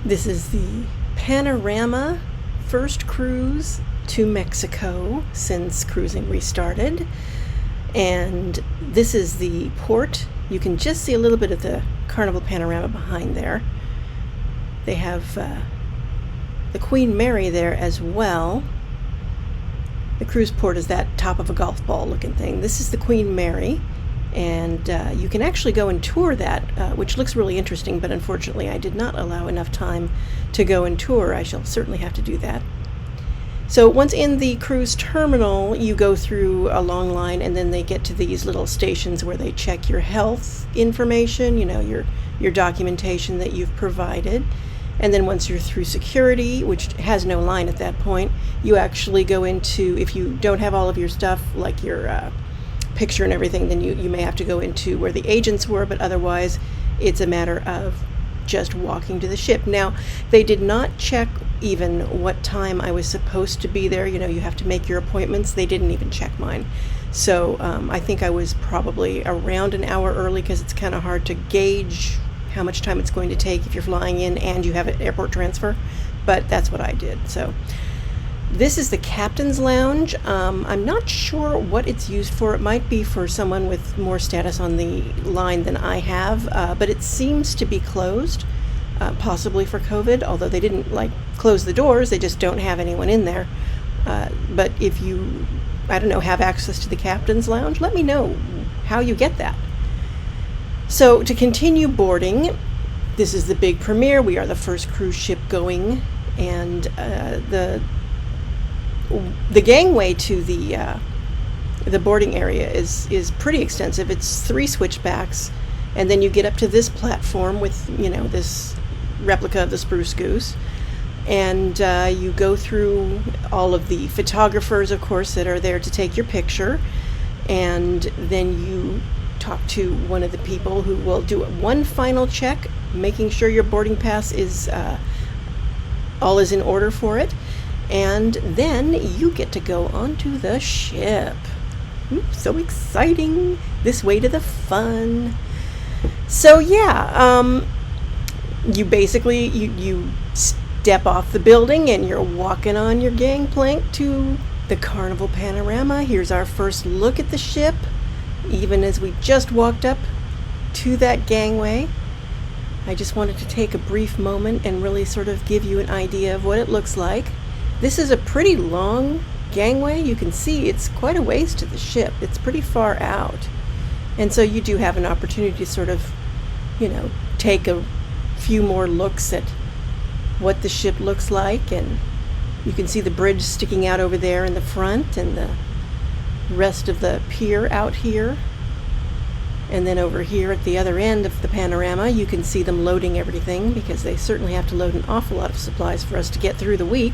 This is the Panorama first cruise to Mexico since cruising restarted. And this is the port. You can just see a little bit of the Carnival Panorama behind there. They have the Queen Mary there as well. The cruise port is that top of a golf ball looking thing. This is the Queen Mary. And you can actually go and tour that, which looks really interesting, but unfortunately I did not allow enough time to go and tour. I shall certainly have to do that. So once in the cruise terminal, you go through a long line, and then they get to these little stations where they check your health information, you know, your documentation that you've provided. And then once you're through security, which has no line at that point, you actually go into, if you don't have all of your stuff, like your picture and everything, then you may have to go into where the agents were, but otherwise it's a matter of just walking to the ship. Now, they did not check even what time I was supposed to be there. You know, you have to make your appointments. They didn't even check mine. So I think I was probably around an hour early, because it's kind of hard to gauge how much time it's going to take if you're flying in and you have an airport transfer, but that's what I did. So this is the captain's lounge. I'm not sure what it's used for. It might be for someone with more status on the line than I have, but it seems to be closed, possibly for COVID, although they didn't close the doors. They just don't have anyone in there. But if you, I don't know, have access to the captain's lounge, let me know how you get that. So to continue boarding, this is the big premiere. We are the first cruise ship going, and the gangway to the boarding area is pretty extensive. It's 3 switchbacks, and then you get up to this platform with, you know, this replica of the Spruce Goose, and you go through all of the photographers, of course, that are there to take your picture, and then you talk to one of the people who will do one final check, making sure your boarding pass is all is in order for it. And then you get to go onto the ship. Oops, so exciting. This way to the fun. So yeah, you basically, you step off the building and you're walking on your gangplank to the Carnival Panorama. Here's our first look at the ship, even as we just walked up to that gangway. I just wanted to take a brief moment and really sort of give you an idea of what it looks like. This is a pretty long gangway. You can see it's quite a ways to the ship. It's pretty far out. And so you do have an opportunity to sort of, you know, take a few more looks at what the ship looks like. And you can see the bridge sticking out over there in the front, and the rest of the pier out here. And then over here at the other end of the panorama, you can see them loading everything, because they certainly have to load an awful lot of supplies for us to get through the week.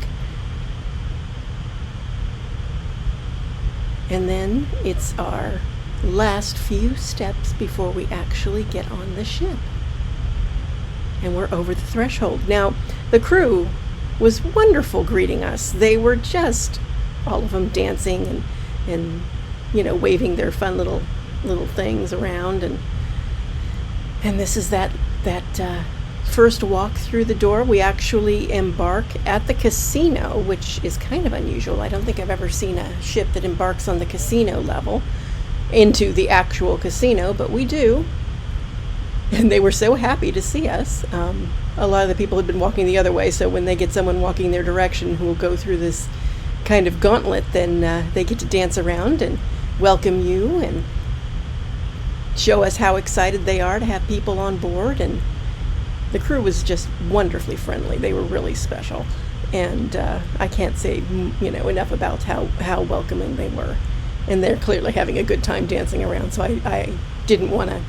And then it's our last few steps before we actually get on the ship. And we're over the threshold. Now, the crew was wonderful greeting us. They were just, all of them dancing and you know, waving their fun little things around. And this is that first walk through the door. We actually embark at the casino, which is kind of unusual. I don't think I've ever seen a ship that embarks on the casino level into the actual casino, but we do. And they were so happy to see us. A lot of the people had been walking the other way, so when they get someone walking their direction who will go through this kind of gauntlet, then they get to dance around and welcome you and show us how excited they are to have people on board. And the crew was just wonderfully friendly. They were really special, and I can't say, you know, enough about how welcoming they were. And they're clearly having a good time dancing around. So I didn't want to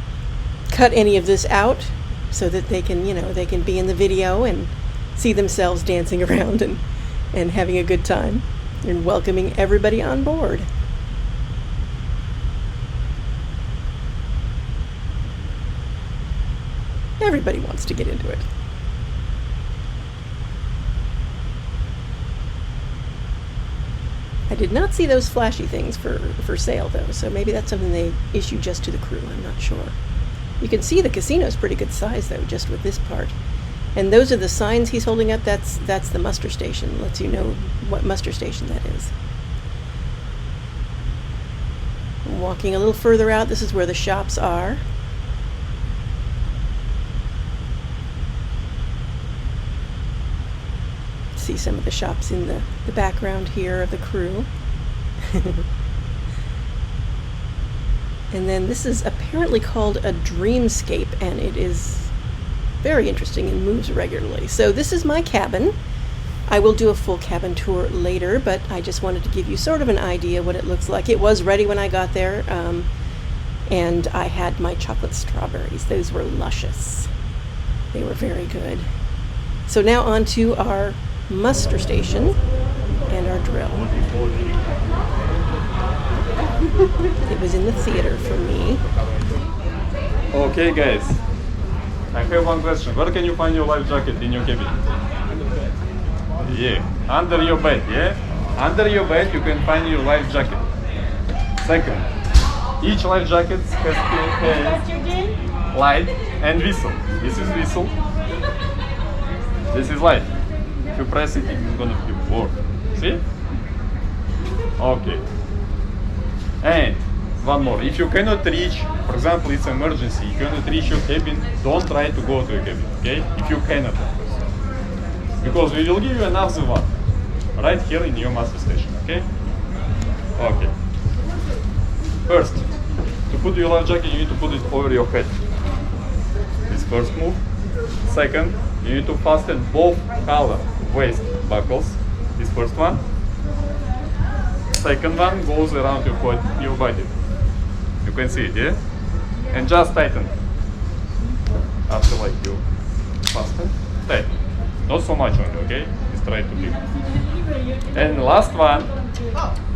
cut any of this out, so that they can, you know, they can be in the video and see themselves dancing around and having a good time and welcoming everybody on board. Everybody wants to get into it. I did not see those flashy things for sale, though, so maybe that's something they issue just to the crew. I'm not sure. You can see the casino's pretty good size, though, just with this part. And those are the signs he's holding up. That's the muster station. Lets you know what muster station that is. Walking a little further out, this is where the shops are. See some of the shops in the background here of the crew. And then this is apparently called a dreamscape, and it is very interesting and moves regularly. So this is my cabin. I will do a full cabin tour later, but I just wanted to give you sort of an idea what it looks like. It was ready when I got there, and I had my chocolate strawberries. Those were luscious. They were very good. So now on to our muster station and our drill. It was in the theater for me. Okay, guys. I have one question. Where can you find your life jacket in your cabin? Yeah, under your bed, yeah? Under your bed you can find your life jacket. Second, each life jacket has light and whistle. This is whistle. This is light. If you press it, it's gonna be work. See? Okay. And one more. If you cannot reach, for example, it's emergency, you cannot reach your cabin, don't try to go to your cabin, okay? If you cannot, of course. Because we will give you another one right here in your master station, okay? Okay. First, to put your life jacket, you need to put it over your head. This first move. Second, you need to fasten both collar waist buckles. This first one. Second one goes around your body. You can see it, yeah? And just tighten. After like you fasten, tighten. Not so much only, okay? Just try to keep. And last one,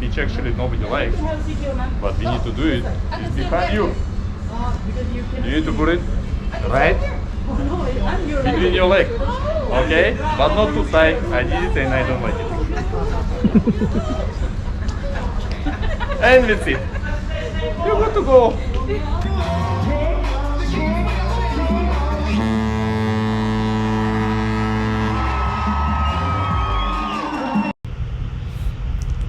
which actually nobody likes, but we need to do it, is behind you. You need to put it right between your legs, okay? But not too tight. I did it and I don't like it. And that's it. You're good to go.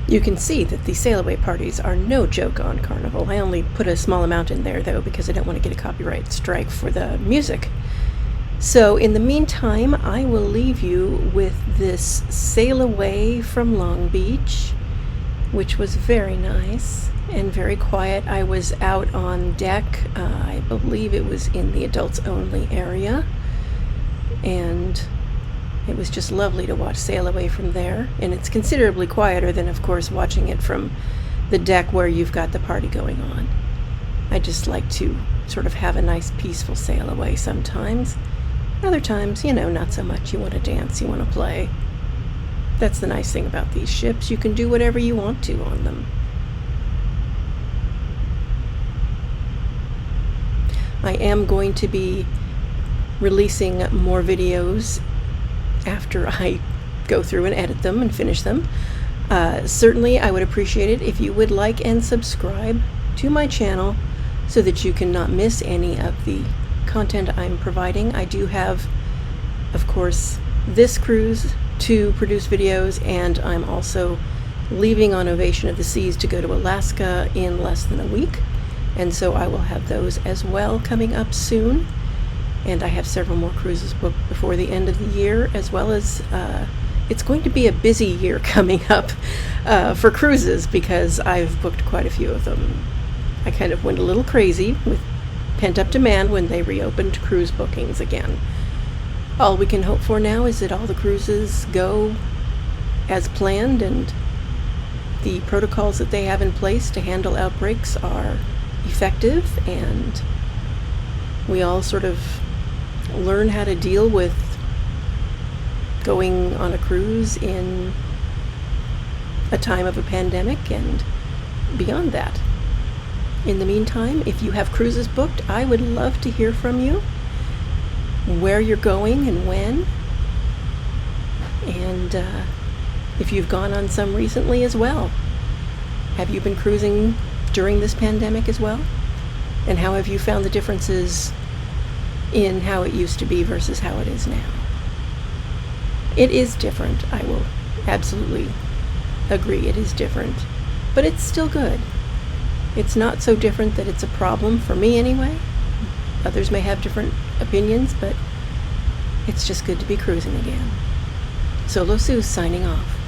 You can see that the sail-away parties are no joke on Carnival. I only put a small amount in there, though, because I don't want to get a copyright strike for the music. So, in the meantime, I will leave you with this sail away from Long Beach, which was very nice and very quiet. I was out on deck. I believe it was in the adults-only area, and it was just lovely to watch sail away from there, and it's considerably quieter than, of course, watching it from the deck where you've got the party going on. I just like to sort of have a nice peaceful sail away sometimes. Other times, not so much. You want to dance, you want to play. That's the nice thing about these ships. You can do whatever you want to on them. I am going to be releasing more videos after I go through and edit them and finish them. Certainly, I would appreciate it if you would like and subscribe to my channel so that you cannot miss any of the content I'm providing. I do have, of course, this cruise to produce videos, and I'm also leaving on Ovation of the Seas to go to Alaska in less than a week, and so I will have those as well coming up soon. And I have several more cruises booked before the end of the year, as well as it's going to be a busy year coming up for cruises, because I've booked quite a few of them. I kind of went a little crazy with pent-up demand when they reopened cruise bookings again. All we can hope for now is that all the cruises go as planned, and the protocols that they have in place to handle outbreaks are effective, and we all sort of learn how to deal with going on a cruise in a time of a pandemic and beyond that. In the meantime, if you have cruises booked, I would love to hear from you, where you're going and when, and if you've gone on some recently as well. Have you been cruising during this pandemic as well? And how have you found the differences in how it used to be versus how it is now? It is different. I will absolutely agree it is different. But it's still good. It's not so different that it's a problem for me anyway. Others may have different opinions, but it's just good to be cruising again. Solo Sue signing off.